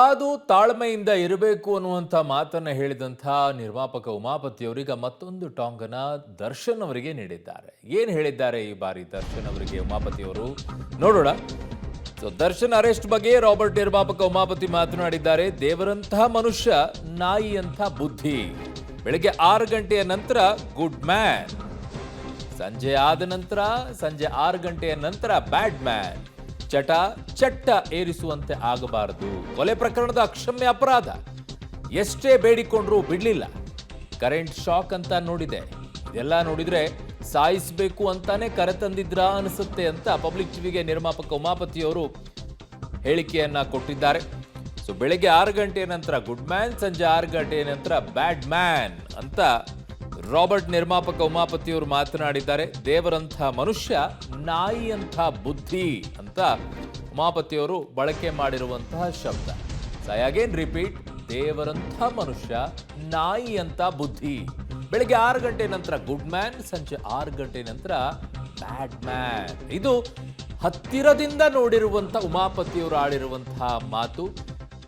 ಕಾದು ತಾಳ್ಮೆಯಿಂದ ಇರಬೇಕು ಅನ್ನುವಂಥ ಮಾತನ್ನ ಹೇಳಿದಂಥ ನಿರ್ಮಾಪಕ ಉಮಾಪತಿಯವರೀಗ ಮತ್ತೊಂದು ಟಾಂಗನ ದರ್ಶನ್ ಅವರಿಗೆ ನೀಡಿದ್ದಾರೆ. ಏನು ಹೇಳಿದ್ದಾರೆ ಈ ಬಾರಿ ದರ್ಶನ್ ಅವರಿಗೆ ಉಮಾಪತಿಯವರು ನೋಡೋಣ. ದರ್ಶನ್ ಅರೆಸ್ಟ್ ಬಗ್ಗೆ ರಾಬರ್ಟ್ ನಿರ್ಮಾಪಕ ಉಮಾಪತಿ ಮಾತನಾಡಿದ್ದಾರೆ. ದೇವರಂತಹ ಮನುಷ್ಯ, ನಾಯಿಯಂಥ ಬುದ್ಧಿ. ಬೆಳಗ್ಗೆ 6 ಗಂಟೆಯ ನಂತರ ಗುಡ್ ಮ್ಯಾನ್, ಸಂಜೆ 6 ಗಂಟೆಯ ನಂತರ ಬ್ಯಾಡ್ ಮ್ಯಾನ್. ಚಟ್ಟ ಏರಿಸುವಂತೆ ಆಗಬಾರದು. ಕೊಲೆ ಪ್ರಕರಣದ ಅಕ್ಷಮ್ಯ ಅಪರಾಧ. ಎಷ್ಟೇ ಬೇಡಿಕೊಂಡ್ರೂ ಬಿಡ್ಲಿಲ್ಲ. ಕರೆಂಟ್ ಶಾಕ್ ಅಂತ ನೋಡಿದೆ. ಇದೆಲ್ಲ ನೋಡಿದ್ರೆ ಸಾಯಿಸಬೇಕು ಅಂತಾನೆ ಕರೆತಂದಿದ್ರ ಅನಿಸುತ್ತೆ ಅಂತ ಪಬ್ಲಿಕ್ ಟಿವಿಗೆ ನಿರ್ಮಾಪಕ ಉಮಾಪತಿಯವರು ಹೇಳಿಕೆಯನ್ನ ಕೊಟ್ಟಿದ್ದಾರೆ. ಸೊ ಬೆಳಗ್ಗೆ 6 ಗಂಟೆಯ ನಂತರ ಗುಡ್ ಮ್ಯಾನ್, ಸಂಜೆ 6 ಗಂಟೆಯ ನಂತರ ಬ್ಯಾಡ್ ಮ್ಯಾನ್ ಅಂತ ರಾಬರ್ಟ್ ನಿರ್ಮಾಪಕ ಉಮಾಪತಿಯವರು ಮಾತನಾಡಿದ್ದಾರೆ. ದೇವರಂಥ ಮನುಷ್ಯ, ನಾಯಿಯಂಥ ಬುದ್ಧಿ ಅಂತ ಉಮಾಪತಿಯವರು ಬಳಕೆ ಮಾಡಿರುವಂತಹ ಶಬ್ದ. ಅಗೇನ್ ರಿಪೀಟ್, ದೇವರಂಥ ಮನುಷ್ಯ, ನಾಯಿಯಂಥ ಬುದ್ಧಿ. ಬೆಳಗ್ಗೆ 6 ಗಂಟೆ ನಂತರ ಗುಡ್ ಮ್ಯಾನ್, ಸಂಜೆ 6 ಗಂಟೆ ನಂತರ ಬ್ಯಾಡ್ ಮ್ಯಾನ್. ಇದು ಹತ್ತಿರದಿಂದ ನೋಡಿರುವಂಥ ಉಮಾಪತಿಯವರು ಆಡಿರುವಂತಹ ಮಾತು.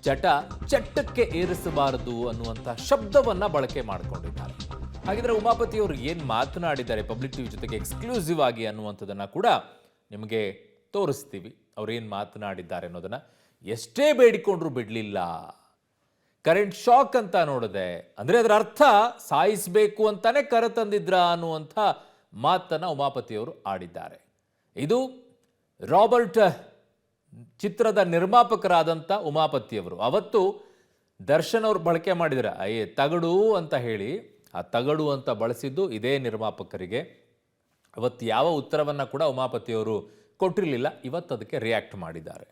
ಚಟ್ಟಕ್ಕೆ ಏರಿಸಬಾರದು ಅನ್ನುವಂಥ ಶಬ್ದವನ್ನ ಬಳಕೆ ಮಾಡಿಕೊಂಡಿದ್ದಾರೆ. ಹಾಗಿದ್ರೆ ಉಮಾಪತಿಯವರು ಏನು ಮಾತನಾಡಿದ್ದಾರೆ ಪಬ್ಲಿಕ್ ಟಿವಿ ಜೊತೆಗೆ ಎಕ್ಸ್ಕ್ಲೂಸಿವ್ ಆಗಿ ಅನ್ನುವಂಥದ್ದನ್ನು ಕೂಡ ನಿಮಗೆ ತೋರಿಸ್ತೀವಿ. ಅವ್ರು ಏನು ಮಾತನಾಡಿದ್ದಾರೆ ಅನ್ನೋದನ್ನ. ಎಷ್ಟೇ ಬೇಡಿಕೊಂಡ್ರು ಬಿಡಲಿಲ್ಲ. ಕರೆಂಟ್ ಶಾಕ್ ಅಂತ ನೋಡಿದೆ ಅಂದರೆ ಅದರ ಅರ್ಥ ಸಾಯಿಸಬೇಕು ಅಂತಾನೆ ಕರೆತಂದಿದ್ರ ಅನ್ನುವಂಥ ಮಾತನ್ನ ಉಮಾಪತಿಯವರು ಆಡಿದ್ದಾರೆ. ಇದು ರಾಬರ್ಟ್ ಚಿತ್ರದ ನಿರ್ಮಾಪಕರಾದಂಥ ಉಮಾಪತಿಯವರು ಅವತ್ತು ದರ್ಶನ್ ಅವರು ಬಳಕೆ ಮಾಡಿದ್ದಾರೆ ತಗಡು ಅಂತ ಹೇಳಿ. ಆ ತಗಡು ಅಂತ ಬಳಸಿದ್ದು ಇದೇ ನಿರ್ಮಾಪಕರಿಗೆ. ಅವತ್ತು ಯಾವ ಉತ್ತರವನ್ನ ಕೂಡ ಉಮಾಪತಿಯವರು ಕೊಟ್ಟಿರಲಿಲ್ಲ. ಇವತ್ತು ಅದಕ್ಕೆ ರಿಯಾಕ್ಟ್ ಮಾಡಿದ್ದಾರೆ.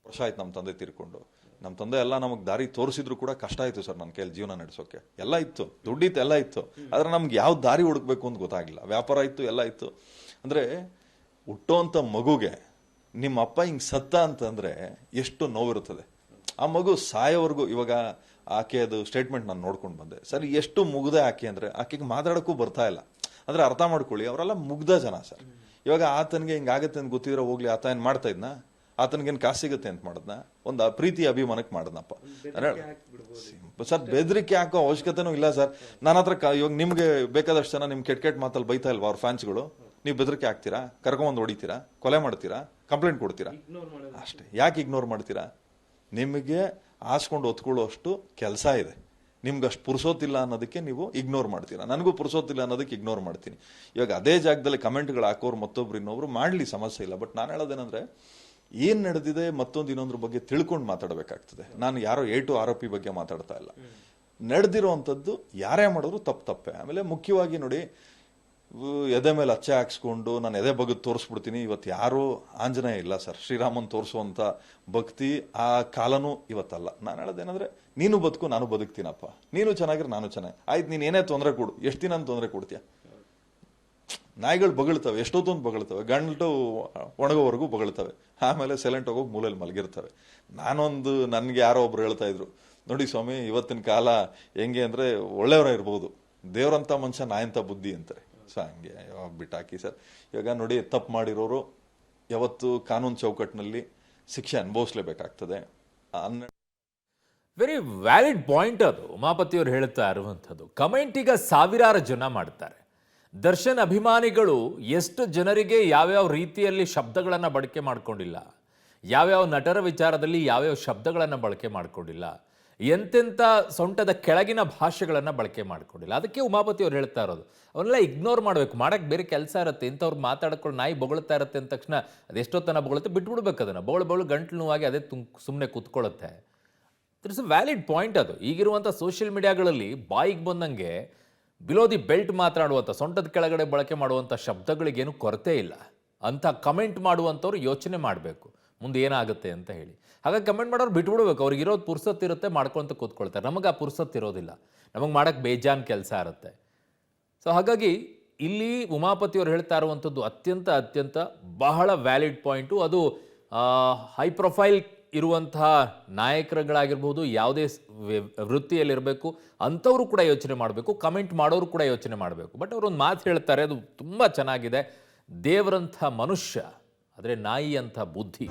ವರ್ಷ ಆಯ್ತು ನಮ್ಮ ತಂದೆ ತೀರ್ಕೊಂಡು. ನಮ್ಮ ತಂದೆ ಎಲ್ಲ ನಮಗೆ ದಾರಿ ತೋರಿಸಿದ್ರು ಕೂಡ ಕಷ್ಟ ಆಯ್ತು ಸರ್ ನನ್ನ ಕೈಯಲ್ಲಿ ಜೀವನ ನಡೆಸೋಕೆ. ಎಲ್ಲ ಇತ್ತು, ದುಡ್ಡಿತ್ತು, ಎಲ್ಲ ಇತ್ತು. ಆದ್ರೆ ನಮ್ಗೆ ಯಾವ ದಾರಿ ಹುಡುಕ್ಬೇಕು ಅಂತ ಗೊತ್ತಾಗಿಲ್ಲ. ವ್ಯಾಪಾರ ಇತ್ತು, ಎಲ್ಲ ಇತ್ತು. ಅಂದ್ರೆ ಹುಟ್ಟೋಂಥ ಮಗುಗೆ ನಿಮ್ಮ ಅಪ್ಪ ಹಿಂಗೆ ಸತ್ತ ಅಂತಂದ್ರೆ ಎಷ್ಟು ನೋವಿರುತ್ತದೆ. ಆ ಮಗು ಸಾಯೋವರೆಗೂ. ಇವಾಗ ಆಕೆಯದು ಸ್ಟೇಟ್ಮೆಂಟ್ ನಾನು ನೋಡ್ಕೊಂಡು ಬಂದೆ. ಸರ್ ಎಷ್ಟು ಮುಗ್ದೆ ಆಕೆ ಅಂದ್ರೆ ಆಕೆಗೆ ಮಾತಾಡೋಕ್ಕೂ ಬರ್ತಾ ಇಲ್ಲ. ಅಂದ್ರೆ ಅರ್ಥ ಮಾಡ್ಕೊಳ್ಳಿ, ಅವರೆಲ್ಲ ಮುಗ್ಧ ಜನ ಸರ್. ಇವಾಗ ಆತನಿಗೆ ಹಿಂಗಾಗತ್ತೆ ಅಂತ ಗೊತ್ತಿದ್ರೆ ಹೋಗ್ಲಿ, ಆತ ಏನ್ ಮಾಡ್ತಾ ಇದ್ನ, ಆತನಿಗೇನು ಕಾಸು ಸಿಗುತ್ತೆ ಅಂತ ಮಾಡದ್ನ, ಒಂದು ಪ್ರೀತಿ ಅಭಿಮಾನಕ್ಕೆ ಮಾಡದ್ನಪ್ಪ ಸರ್. ಬೆದರಿಕೆ ಹಾಕೋ ಅವಶ್ಯಕತೆನೂ ಇಲ್ಲ ಸರ್. ನನ್ನ ಹತ್ರ ಇವಾಗ ನಿಮ್ಗೆ ಬೇಕಾದಷ್ಟು ಜನ ನಿಮ್ ಕೆಟ್ಟ ಮಾತಲ್ಲಿ ಬೈತಾ ಇಲ್ವಾ ಅವ್ರ ಫ್ಯಾನ್ಸ್ಗಳು? ನೀವು ಬೆದರಿಕೆ ಹಾಕ್ತೀರಾ, ಕರ್ಕೊಂಬಂದು ಹೊಡಿತೀರಾ, ಕೊಲೆ ಮಾಡ್ತೀರಾ, ಕಂಪ್ಲೇಂಟ್ ಕೊಡ್ತೀರಾ, ಅಷ್ಟೇ. ಯಾಕೆ ಇಗ್ನೋರ್ ಮಾಡ್ತೀರಾ? ನಿಮಗೆ ಆಸ್ಕೊಂಡು ಒತ್ಕೊಳ್ಳೋ ಅಷ್ಟು ಕೆಲಸ ಇದೆ. ನಿಮ್ಗೆ ಅಷ್ಟು ಪುರ್ಸೋತಿಲ್ಲ ಅನ್ನೋದಕ್ಕೆ ನೀವು ಇಗ್ನೋರ್ ಮಾಡ್ತೀರಾ. ನನಗೂ ಪುರ್ಸೋತಿಲ್ಲ ಅನ್ನೋದಕ್ಕೆ ಇಗ್ನೋರ್ ಮಾಡ್ತೀನಿ. ಇವಾಗ ಅದೇ ಜಾಗದಲ್ಲಿ ಕಮೆಂಟ್ಗಳು ಹಾಕೋರು ಮತ್ತೊಬ್ರು ಇನ್ನೊಬ್ರು ಮಾಡಲಿ, ಸಮಸ್ಯೆ ಇಲ್ಲ. ಬಟ್ ನಾನು ಹೇಳೋದೇನಂದ್ರೆ, ಏನ್ ನಡೆದಿದೆ ಮತ್ತೊಂದು ಇನ್ನೊಂದ್ರ ಬಗ್ಗೆ ತಿಳ್ಕೊಂಡು ಮಾತಾಡಬೇಕಾಗ್ತದೆ. ನಾನು ಯಾರೋ ಆರೋಪಿ ಬಗ್ಗೆ ಮಾತಾಡ್ತಾ ಇಲ್ಲ. ನಡೆದಿರೋವಂಥದ್ದು ಯಾರೇ ಮಾಡಿದ್ರು ತಪ್ಪೇ. ಆಮೇಲೆ ಮುಖ್ಯವಾಗಿ ನೋಡಿ, ಎದೆ ಮೇಲೆ ಅಚ್ಚೆ ಹಾಕ್ಸ್ಕೊಂಡು ನಾನು ಎದೆ ಬಗ್ಗೆ ತೋರಿಸ್ಬಿಡ್ತೀನಿ. ಇವತ್ತು ಯಾರು ಆಂಜನೇಯ ಇಲ್ಲ ಸರ್. ಶ್ರೀರಾಮನ್ ತೋರಿಸುವಂತ ಭಕ್ತಿ ಆ ಕಾಲನೂ ಇವತ್ತಲ್ಲ. ನಾನು ಹೇಳೋದೇನಂದ್ರೆ, ನೀನು ಬದುಕು, ನಾನು ಬದುಕ್ತೀನಪ್ಪ. ನೀನು ಚೆನ್ನಾಗಿರೋ, ನಾನು ಚೆನ್ನಾಗಿ. ಆಯ್ತು, ನೀನ್ ಏನೇ ತೊಂದರೆ ಕೊಡು, ಎಷ್ಟು ದಿನ ತೊಂದರೆ ಕೊಡ್ತೀಯ? ನಾಯಿಗಳು ಬಗಳ್ತವೆ, ಎಷ್ಟೊತ್ತೊಂದು ಬಗಳ್ತವೆ, ಗಂಟು ಒಣಗೋವರೆಗೂ ಬಗಳ್ತವೆ, ಆಮೇಲೆ ಸೈಲೆಂಟ್ ಹೋಗೋಗಿ ಮೂಲೆಯಲ್ಲಿ ಮಲಗಿರ್ತವೆ. ನನ್ಗೆ ಯಾರೋ ಒಬ್ರು ಹೇಳ್ತಾ ಇದ್ರು, ನೋಡಿ ಸ್ವಾಮಿ, ಇವತ್ತಿನ ಕಾಲ ಹೆಂಗೆ ಅಂದ್ರೆ ಒಳ್ಳೆಯವರ ಇರ್ಬೋದು, ದೇವರಂತ ಮನುಷ್ಯ ನಾಯಂತ ಬುದ್ಧಿ ಅಂತಾರೆ. ಸೊ ಹಂಗೆ ಯಾವಾಗ ಬಿಟ್ಟಾಕಿ ಸರ್. ಇವಾಗ ನೋಡಿ, ತಪ್ಪು ಮಾಡಿರೋರು ಯಾವತ್ತು ಕಾನೂನು ಚೌಕಟ್ಟಿನಲ್ಲಿ ಶಿಕ್ಷೆ ಅನುಭವಿಸ್ಲೇಬೇಕಾಗ್ತದೆ. ವೆರಿ ವ್ಯಾಲಿಡ್ ಪಾಯಿಂಟ್ ಅದು ಉಮಾಪತಿಯವರು ಹೇಳ್ತಾ ಇರುವಂಥದ್ದು. ಕಮೆಂಟ್ ಈಗ ಸಾವಿರಾರು ಜನ ಮಾಡ್ತಾರೆ. ದರ್ಶನ್ ಅಭಿಮಾನಿಗಳು ಎಷ್ಟು ಜನರಿಗೆ ಯಾವ್ಯಾವ ರೀತಿಯಲ್ಲಿ ಶಬ್ದಗಳನ್ನು ಬಳಕೆ ಮಾಡ್ಕೊಂಡಿಲ್ಲ, ಯಾವ್ಯಾವ ನಟರ ವಿಚಾರದಲ್ಲಿ ಯಾವ್ಯಾವ ಶಬ್ದಗಳನ್ನು ಬಳಕೆ ಮಾಡ್ಕೊಂಡಿಲ್ಲ, ಎಂತೆಂಥ ಸೊಂಟದ ಕೆಳಗಿನ ಭಾಷೆಗಳನ್ನು ಬಳಕೆ ಮಾಡ್ಕೊಂಡಿಲ್ಲ. ಅದಕ್ಕೆ ಉಮಾಪತಿಯವ್ರು ಹೇಳ್ತಾ ಇರೋದು, ಅವನ್ನೆಲ್ಲ ಇಗ್ನೋರ್ ಮಾಡಬೇಕು. ಮಾಡಕ್ಕೆ ಬೇರೆ ಕೆಲಸ ಇರುತ್ತೆ. ಇಂಥವ್ರು ಮಾತಾಡ್ಕೊಂಡು ನಾಯಿ ಬೊಗಳ್ತಾ ಇರುತ್ತೆ ಅಂದ ತಕ್ಷಣ ಅದೆಷ್ಟೊತ್ತನ ಬೊಗಳುತ್ತೆ, ಬಿಟ್ಬಿಡ್ಬೇಕು ಅದನ್ನು. ಬೊಗಳು ಗಂಟ್ಲು ನೋವಾಗಿ ಅದೇ ಸುಮ್ಮನೆ ಕೂತ್ಕೊಳ್ಳುತ್ತೆ. ಇಟ್ಸ್ ಅ ವ್ಯಾಲಿಡ್ ಪಾಯಿಂಟ್ ಅದು. ಈಗಿರುವಂಥ ಸೋಷಿಯಲ್ ಮೀಡಿಯಾಗಳಲ್ಲಿ ಬಾಯಿಗೆ ಬಂದಂಗೆ ಬಿಲೋ ದಿ ಬೆಲ್ಟ್ ಮಾತನಾಡುವಂಥ, ಸೊಂಟದ ಕೆಳಗಡೆ ಬಳಕೆ ಮಾಡುವಂಥ ಶಬ್ದಗಳಿಗೇನು ಕೊರತೆ ಇಲ್ಲ. ಅಂಥ ಕಮೆಂಟ್ ಮಾಡುವಂಥವ್ರು ಯೋಚನೆ ಮಾಡಬೇಕು ಮುಂದೆ ಏನಾಗುತ್ತೆ ಅಂತ ಹೇಳಿ. ಹಾಗಾಗಿ ಕಮೆಂಟ್ ಮಾಡೋರು ಬಿಟ್ಬಿಡ್ಬೇಕು. ಅವ್ರಿಗೆ ಇರೋದು ಪುರ್ಸತ್ ಇರುತ್ತೆ, ಮಾಡ್ಕೊಂತ ಕೂತ್ಕೊಳ್ತಾರೆ. ನಮಗೆ ಆ ಪುರ್ಸತ್ ಇರೋದಿಲ್ಲ, ನಮಗೆ ಮಾಡೋಕ್ಕೆ ಬೇಜಾನ್ ಕೆಲಸ ಇರುತ್ತೆ. ಸೊ ಹಾಗಾಗಿ ಇಲ್ಲಿ ಉಮಾಪತಿಯವರು ಹೇಳ್ತಾ ಇರುವಂಥದ್ದು ಅತ್ಯಂತ ಬಹಳ ವ್ಯಾಲಿಡ್ ಪಾಯಿಂಟು. ಅದು ಹೈ ಪ್ರೊಫೈಲ್ ಇರುವಂತಹ ನಾಯಕರುಗಳಾಗಿರ್ಬೋದು, ಯಾವುದೇ ವೃತ್ತಿಯಲ್ಲಿರಬೇಕು, ಅಂಥವರು ಕೂಡ ಯೋಚನೆ ಮಾಡಬೇಕು, ಕಮೆಂಟ್ ಮಾಡೋರು ಕೂಡ ಯೋಚನೆ ಮಾಡಬೇಕು. ಬಟ್ ಅವರೊಂದು ಮಾತು ಹೇಳ್ತಾರೆ, ಅದು ತುಂಬ ಚೆನ್ನಾಗಿದೆ. ದೇವರಂಥ ಮನುಷ್ಯ ಆದರೆ ನಾಯಿ ಅಂಥ ಬುದ್ಧಿ.